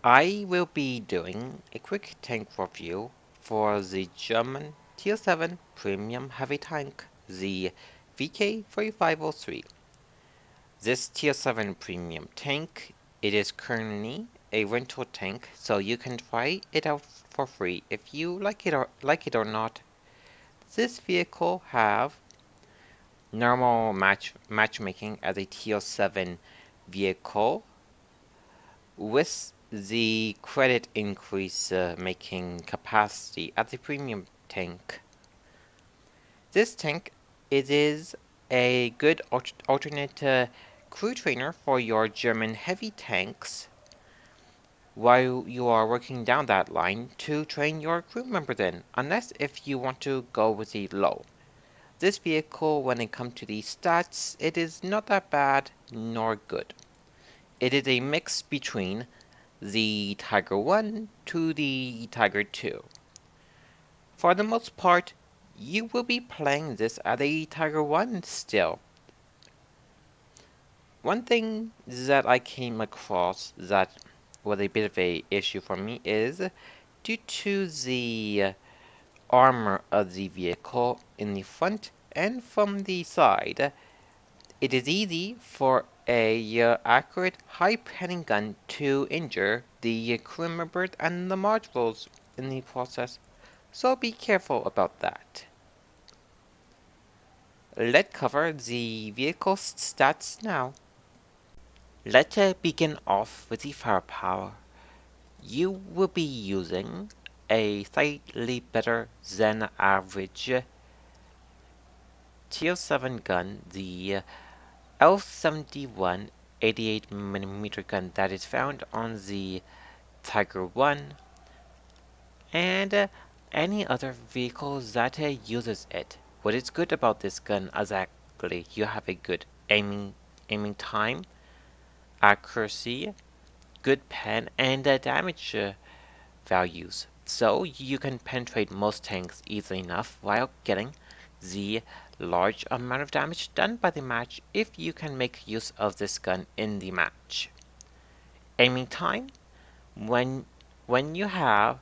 I will be doing a quick tank review for the German Tier 7 Premium Heavy Tank, the VK3503. This Tier 7 Premium tank, it is currently a rental tank, so you can try it out for free if you like it or not. This vehicle have normal matchmaking as a Tier 7 vehicle with the credit increase making capacity at the premium tank. This tank, it is a good alternate crew trainer for your German heavy tanks while you are working down that line to train your crew members in, unless if you want to go with the low. This vehicle, when it comes to the stats, it is not that bad nor good. It is a mix between the Tiger 1 to the Tiger 2. For the most part, you will be playing this at a Tiger 1 still. One thing that I came across that was a bit of an issue for me is due to the armor of the vehicle in the front and from the side. It is easy for a accurate high-panning gun to injure the crew members and the modules in the process, so be careful about that. Let's cover the vehicle's stats now. Let's begin off with the firepower. You will be using a slightly better than average Tier 7 gun, the L71 88mm gun that is found on the Tiger 1 and any other vehicle that uses it. What is good about this gun exactly, you have a good aiming time, accuracy, good pen, and damage values. So you can penetrate most tanks easily enough while getting the large amount of damage done by the match if you can make use of this gun in the match. Aiming time, when you have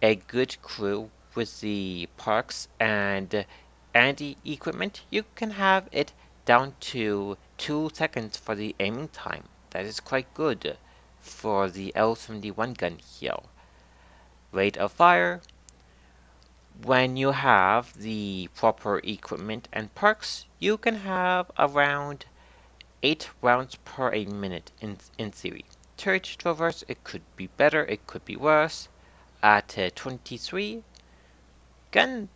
a good crew with the perks and the equipment, you can have it down to 2 seconds for the aiming time. That is quite good for the L71 gun here. Rate of fire, when you have the proper equipment and perks, you can have around 8 rounds per a minute in theory. Turret traverse, it could be better, it could be worse. At 23, gun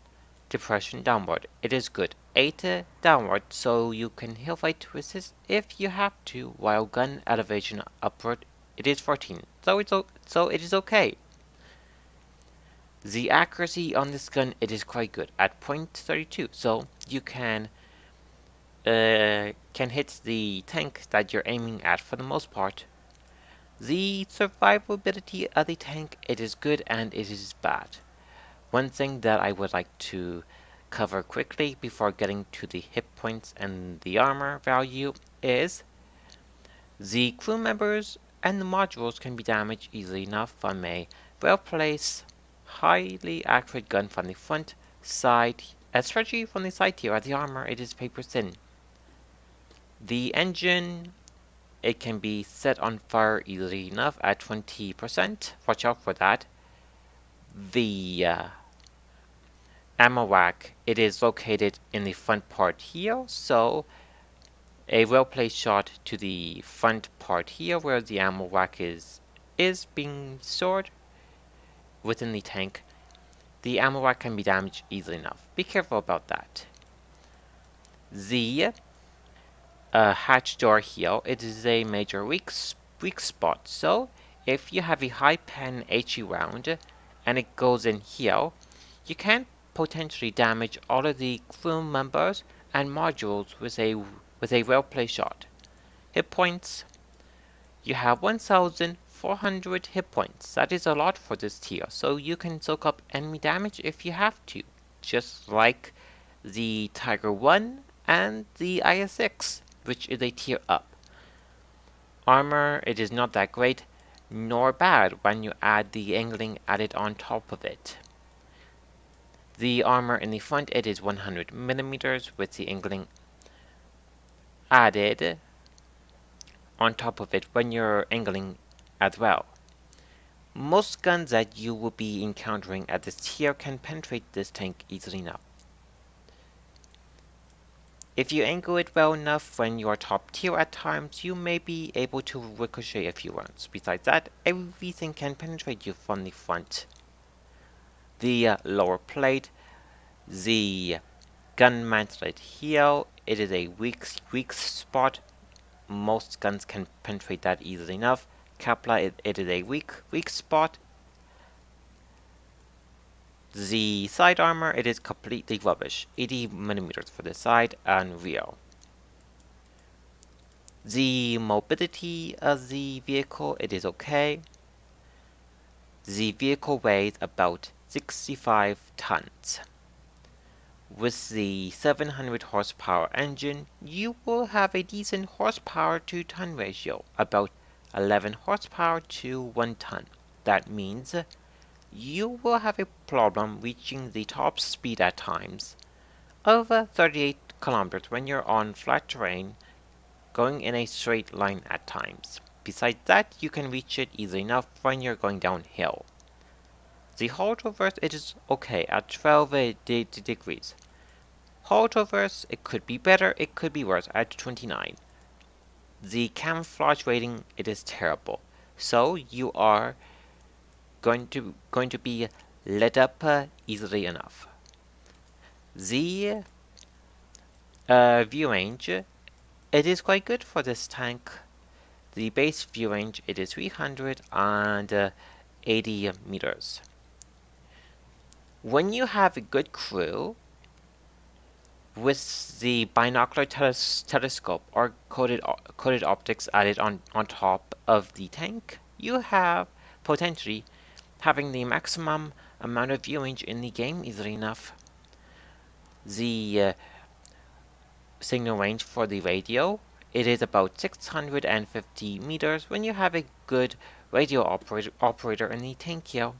depression downward, it is good. 8 downward, so you can hillfight resist if you have to, while gun elevation upward, it is 14, so it is okay. The accuracy on this gun, it is quite good at .32, so you can hit the tank that you're aiming at for the most part. The survivability of the tank, it is good and it is bad. One thing that I would like to cover quickly before getting to the hit points and the armor value is the crew members and the modules can be damaged easily enough from a well-placed, highly accurate gun from the front, side, especially from the side here at the armor, it is paper thin. The engine, it can be set on fire easily enough at 20%, watch out for that. The ammo rack, it is located in the front part here, so a well-placed shot to the front part here where the ammo rack is being stored within the tank, the ammo rack can be damaged easily enough. Be careful about that. The hatch door here, it is a major weak spot, so if you have a high pen HE round and it goes in here, you can potentially damage all of the crew members and modules with a well-placed shot. Hit points, you have 1,400 hit points. That is a lot for this tier, so you can soak up enemy damage if you have to, just like the Tiger 1 and the IS-6, which is a tier up. Armor, it is not that great. nor bad when you add the angling added on top of it. The armor in the front, it is 100 millimeters with the angling added on top of it when you're angling as well. Most guns that you will be encountering at this tier can penetrate this tank easily enough. If you angle it well enough when you are top tier at times, you may be able to ricochet a few rounds. Besides that, everything can penetrate you from the front. The lower plate, the gun mantlet here, it is a weak spot. Most guns can penetrate that easily enough. Kevlar, it is a weak spot. The side armor, it is completely rubbish. 80 millimeters for the side and rear. The mobility of the vehicle, it is okay. The vehicle weighs about 65 tons. With the 700 horsepower engine, you will have a decent horsepower to ton ratio, about 11 horsepower to 1 ton. That means you will have a problem reaching the top speed at times of 38 kilometers when you're on flat terrain, going in a straight line at times. Besides that, you can reach it easily enough when you're going downhill. The hold reverse, it is okay at 12 degrees. Hold reverse, it could be better, it could be worse at 29. The camouflage rating, it is terrible. So you are going to be lit up easily enough. The view range, it is quite good for this tank. The base view range, it is 380 meters. When you have a good crew, with the binocular telescope or coated optics added on top of the tank, you have potentially having the maximum amount of view range in the game easily enough. The signal range for the radio, it is about 650 meters when you have a good radio operator in the tank here.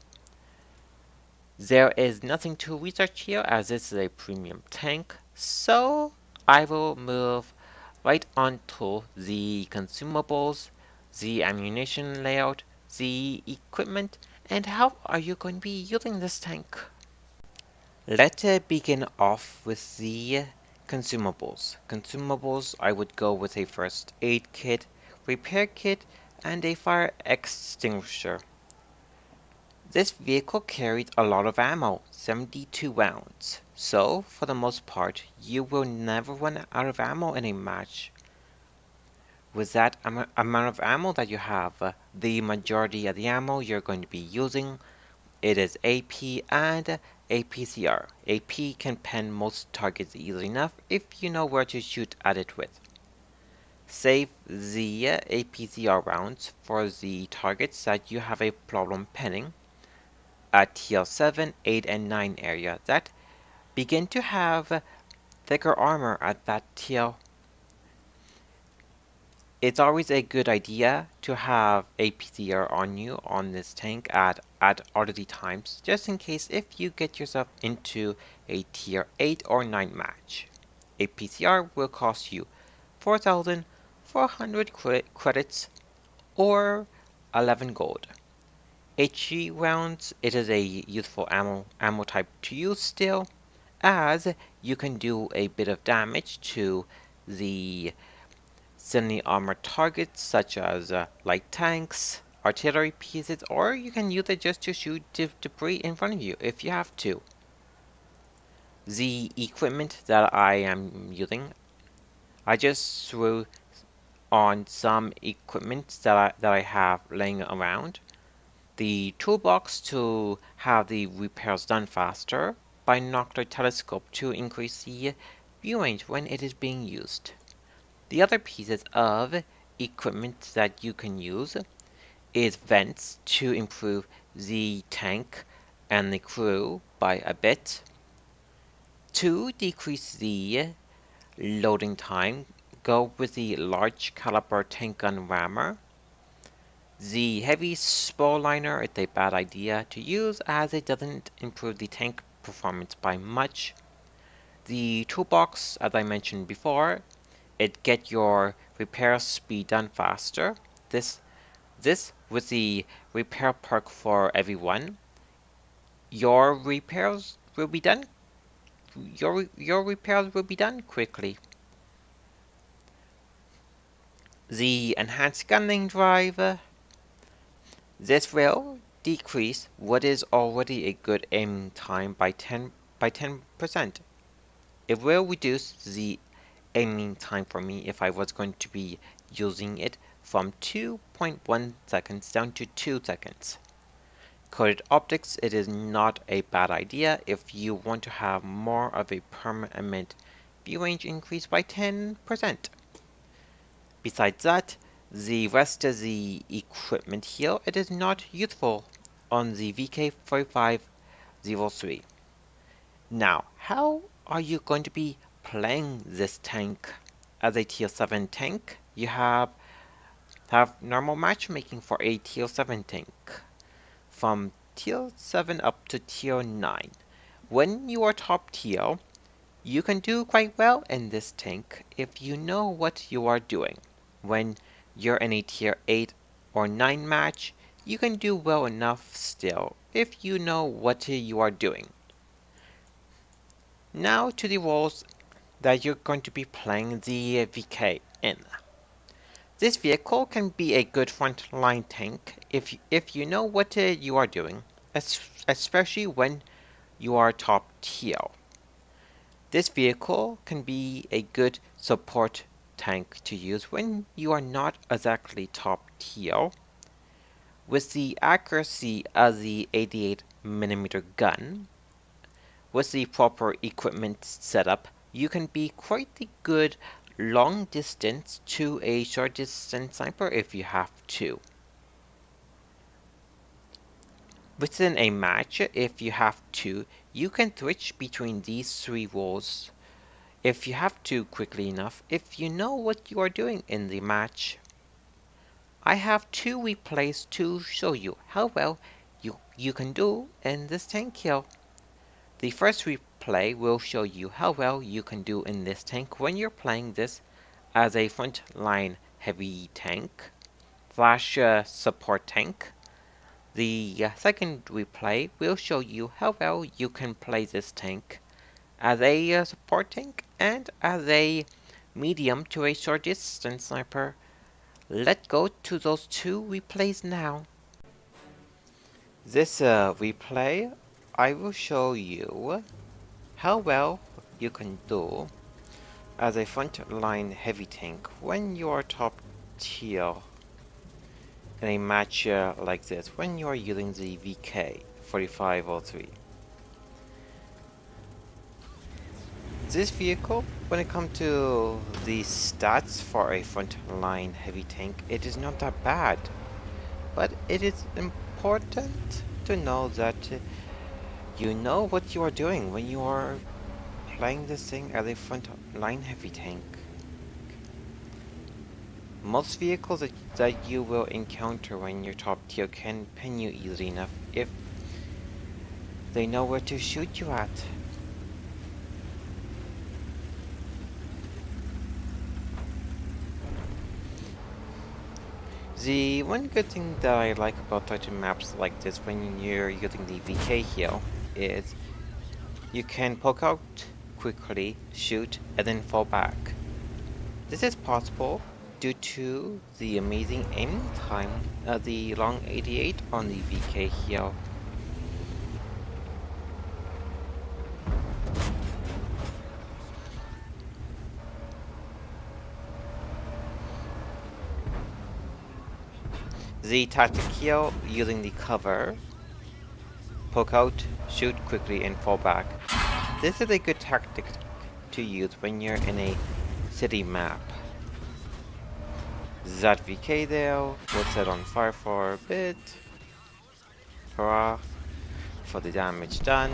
There is nothing to research here as this is a premium tank, so I will move right on to the consumables, the ammunition layout, the equipment, and how are you going to be using this tank. Let's begin off with the consumables. Consumables, I would go with a first aid kit, repair kit, and a fire extinguisher. This vehicle carried a lot of ammo, 72 rounds, so for the most part you will never run out of ammo in a match. With that amount of ammo that you have, the majority of the ammo you're going to be using, it is AP and APCR. AP can pen most targets easily enough if you know where to shoot at it with. Save the APCR rounds for the targets that you have a problem penning at tier 7, 8, and 9 area that begin to have thicker armor at that tier. It's always a good idea to have a PCR on you on this tank at all of the times, just in case if you get yourself into a tier 8 or 9 match. A PCR will cost you 4,400 credits or 11 gold. HE rounds, it is a useful ammo type to use still, as you can do a bit of damage to the semi-armored targets such as light tanks, artillery pieces, or you can use it just to shoot debris in front of you if you have to. The equipment that I am using, I just threw on some equipment that I have laying around. The toolbox to have the repairs done faster, binocular telescope to increase the view range when it is being used. The other pieces of equipment that you can use is vents to improve the tank and the crew by a bit. To decrease the loading time, go with the large caliber tank gun rammer. The heavy spore liner is a bad idea to use as it doesn't improve the tank performance by much. The toolbox, as I mentioned before, it gets your repair speed done faster. This with the repair perk for everyone, your repairs will be done. Your repairs will be done quickly. The enhanced gunning drive. This will decrease what is already a good aiming time by 10%. It will reduce the aiming time for me if I was going to be using it from 2.1 seconds down to 2 seconds. Coated optics, it is not a bad idea if you want to have more of a permanent view range increase by 10%. Besides that, the rest of the equipment here, it is not useful on the VK4503. Now, how are you going to be playing this tank? As a tier 7 tank, you have normal matchmaking for a tier 7 tank. From tier 7 up to tier 9. When you are top tier, you can do quite well in this tank if you know what you are doing. When you're in a tier 8 or 9 match, you can do well enough still if you know what you are doing. Now to the roles that you're going to be playing the VK in. This vehicle can be a good frontline tank if you know what you are doing, especially when you are top tier. This vehicle can be a good support tank to use when you are not exactly top tier. With the accuracy of the 88mm gun, with the proper equipment setup, you can be quite the good long distance to a short distance sniper if you have to. Within a match, if you have to, you can switch between these three roles if you have to quickly enough, if you know what you are doing in the match. I have two replays to show you how well you can do in this tank here. The first replay will show you how well you can do in this tank when you're playing this as a frontline heavy tank / support tank. The second replay will show you how well you can play this tank as a support tank and as a medium to a short distance sniper. Let's go to those two replays now. This replay, I will show you how well you can do as a frontline heavy tank when you are top tier in a match like this, when you are using the VK4503. This vehicle, when it comes to the stats for a frontline heavy tank, it is not that bad, but it is important to know that you know what you are doing when you are playing this thing as a frontline heavy tank. Most vehicles that you will encounter when you're top tier can pin you easily enough if they know where to shoot you at. The one good thing that I like about certain maps like this when you're using the VK here is you can poke out quickly, shoot, and then fall back. This is possible due to the amazing aiming time of the long 88 on the VK here. The tactic here, using the cover, poke out, shoot quickly, and fall back. This is a good tactic to use when you're in a city map. That VK there will set on fire for a bit. Hurrah for the damage done.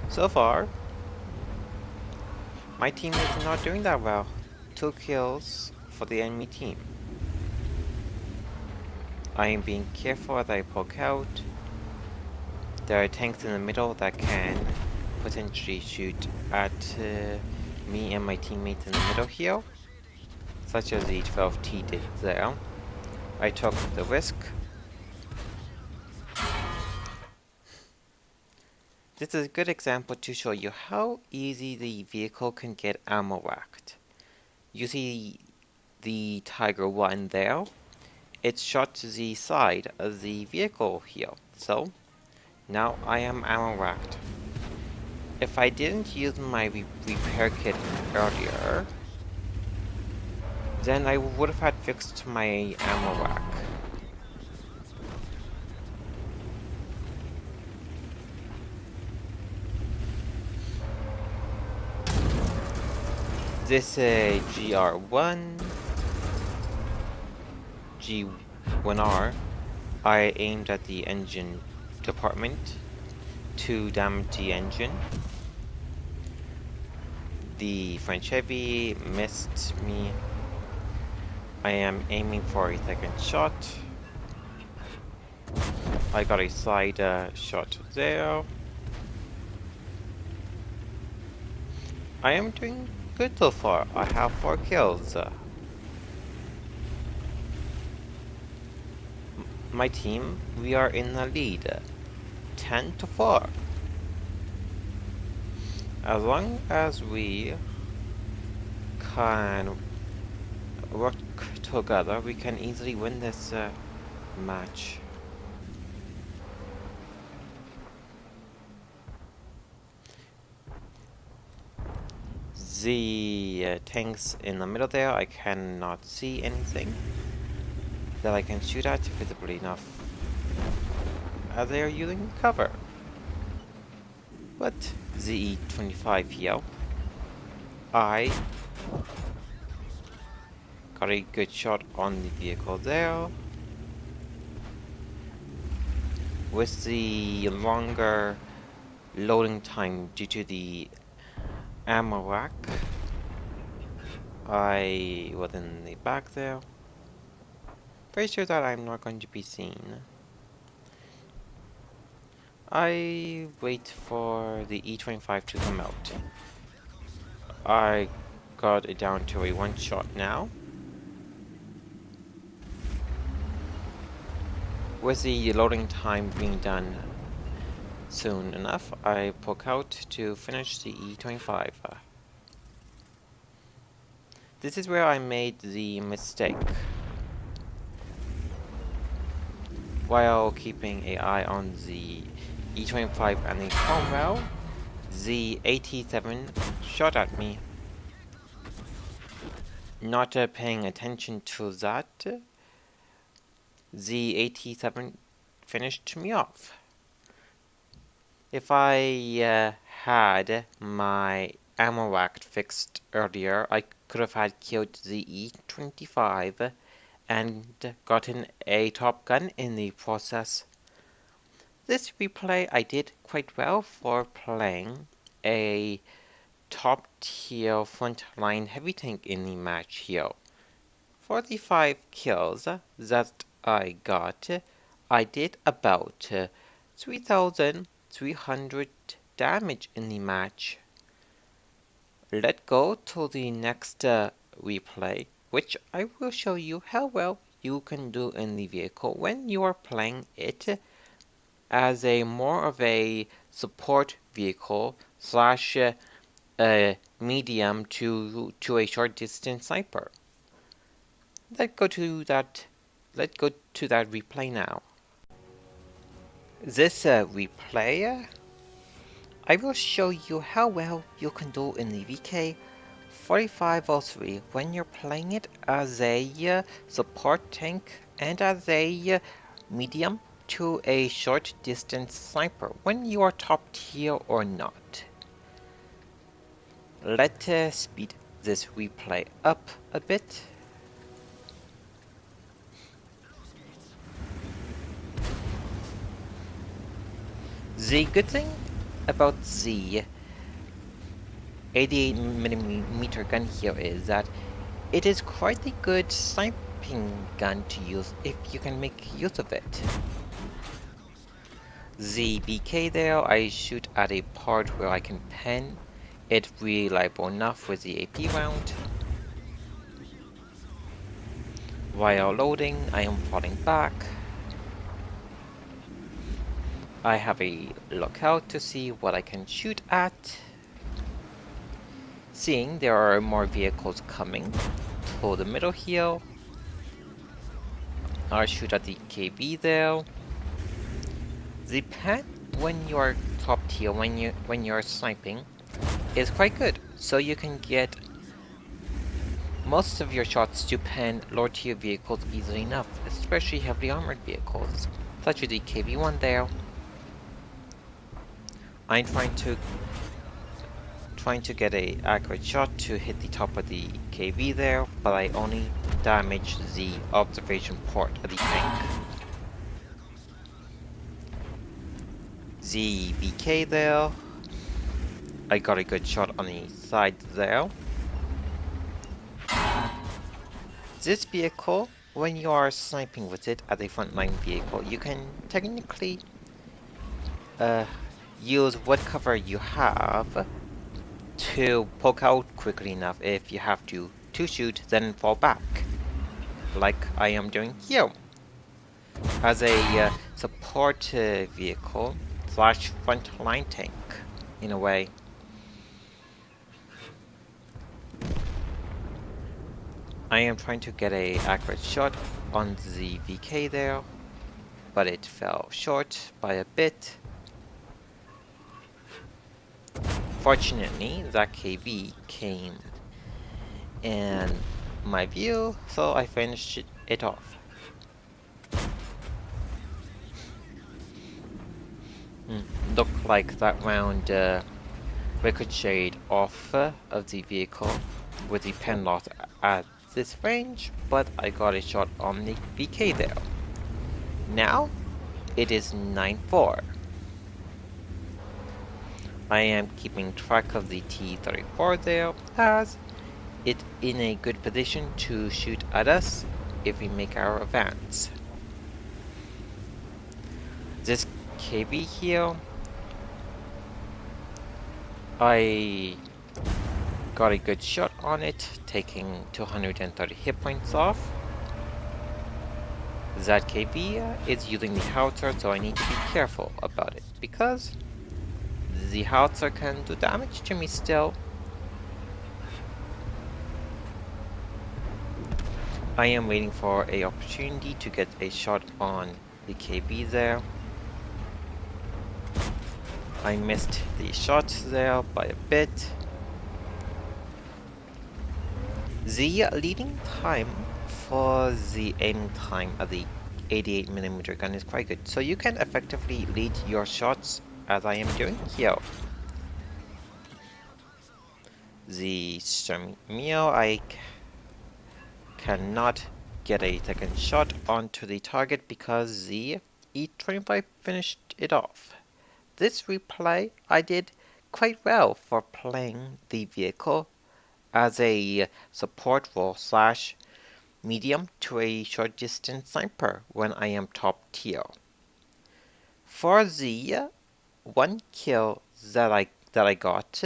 So far, my team is not doing that well. 2 kills for the enemy team. I am being careful as I poke out. There are tanks in the middle that can potentially shoot at me and my teammates in the middle here, such as the 12T did there. I took the risk. This is a good example to show you how easy the vehicle can get ammo racked. You see the Tiger 1 there? It shot to the side of the vehicle here, so now I am ammo racked. If I didn't use my repair kit earlier, then I would have had fixed my ammo rack. This GR1, G1R, I aimed at the engine department to damage the engine. The French Heavy missed me. I am aiming for a second shot. I got a side shot there. I am doing good so far. I have 4 kills. My team, we are in the lead, 10-4. As long as we can work together, we can easily win this match. The tanks in the middle there, I cannot see anything that I can shoot at visibly enough, as they are using cover. But the E25 here, I got a good shot on the vehicle there. With the longer loading time due to the ammo rack, I was in the back there. Pretty sure that I'm not going to be seen. I wait for the E25 to come out. I got it down to a 1 shot now. With the loading time being done soon enough, I poke out to finish the E25. This is where I made the mistake. While keeping an eye on the E25 and the Cromwell, the AT7 shot at me. Not paying attention to that, the AT7 finished me off. If I had my ammo rack fixed earlier, I could have had killed the E25 and gotten a Top Gun in the process. This replay I did quite well for playing a top tier frontline heavy tank in the match here. For the 5 kills that I got, I did about 3,300 damage in the match. Let's go to the next replay, which I will show you how well you can do in the vehicle when you are playing it as a more of a support vehicle slash medium to a short distance sniper. Let's go to that replay now. This replay, I will show you how well you can do in the VK4503 when you're playing it as a support tank and as a medium to a short distance sniper, when you are top tier or not. Let's speed this replay up a bit. The good thing about the 88mm gun here is that It is quite a good sniping gun to use if you can make use of it. The BK there, I shoot at a part where I can pen it reliable enough with the AP round. While loading, I am falling back. I have a lookout to see what I can shoot at. Seeing there are more vehicles coming to the middle here, I'll shoot at the KB there. The pen when you are top tier, when you're sniping, is quite good, so you can get most of your shots to pen lower tier vehicles easily enough, especially heavily armored vehicles, such as the KB1 there. I'm trying to get a accurate shot to hit the top of the KB there, but I only damage the observation port of the tank. The BK there, I got a good shot on the side there. This vehicle, when you are sniping with it as a frontline vehicle, you can technically use what cover you have to poke out quickly enough if you have to shoot, then fall back, like I am doing here. As a support vehicle slash frontline tank, in a way. I am trying to get a accurate shot on the VK there, but it fell short by a bit. Fortunately, that KB came in my view, so I finished it off. Looked like that round ricocheted off of the vehicle with the pen loss at this range, but I got a shot on the VK there. Now, it is 9-4. I am keeping track of the T-34 there, as it's in a good position to shoot at us if we make our advance. This KB here, I got a good shot on it, taking 230 hit points off. That KB is using the howitzer, so I need to be careful about it, because the howitzer can do damage to me still. I am waiting for an opportunity to get a shot on the KB there. I missed the shot there by a bit. The leading time for the aiming time of the 88mm gun is quite good, so you can effectively lead your shots as I am doing here. The Sturmio, I cannot get a second shot onto the target because the E25 finished it off. This replay, I did quite well for playing the vehicle as a support role slash medium to a short distance sniper when I am top tier. For the 1 kill that I got,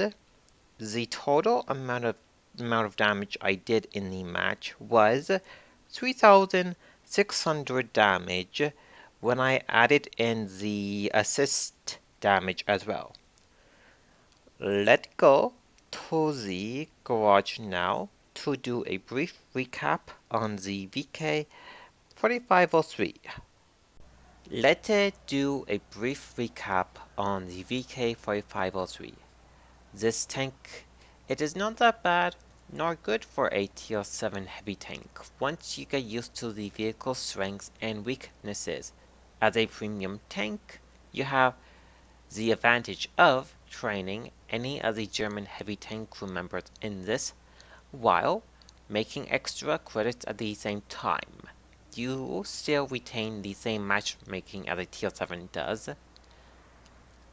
the total amount of damage I did in the match was 3,600 damage when I added in the assist damage as well. Let's go to the garage now to do a brief recap on the VK4503. Let's do a brief recap on the VK4503. This tank, it is not that bad nor good for a tier 7 heavy tank once you get used to the vehicle's strengths and weaknesses. As a premium tank, you have the advantage of training any of the German heavy tank crew members in this, while making extra credits at the same time. You still retain the same matchmaking as a tier 7 does.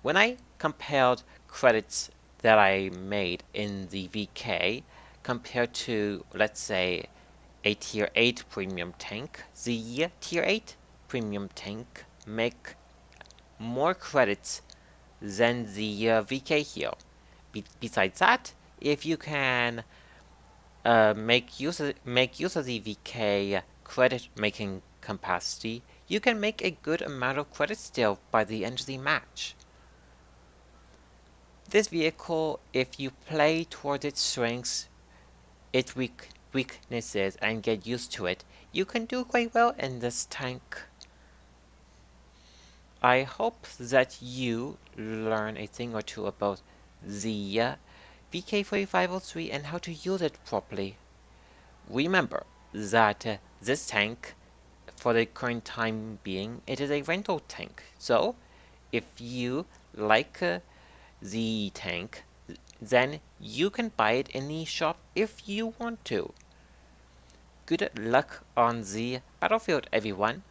When I compared credits that I made in the VK compared to, let's say, a Tier 8 premium tank. The Tier 8 premium tank make more credits than the VK here. Besides that, if you can make use of the VK credit making capacity, you can make a good amount of credit still by the end of the match. This vehicle, if you play towards its strengths, its weaknesses, and get used to it, you can do quite well in this tank. I hope that you learn a thing or two about the VK4503 and how to use it properly. Remember that this tank, for the current time being, it is a rental tank. So, if you like the tank, then you can buy it in the shop if you want to. Good luck on the battlefield, everyone.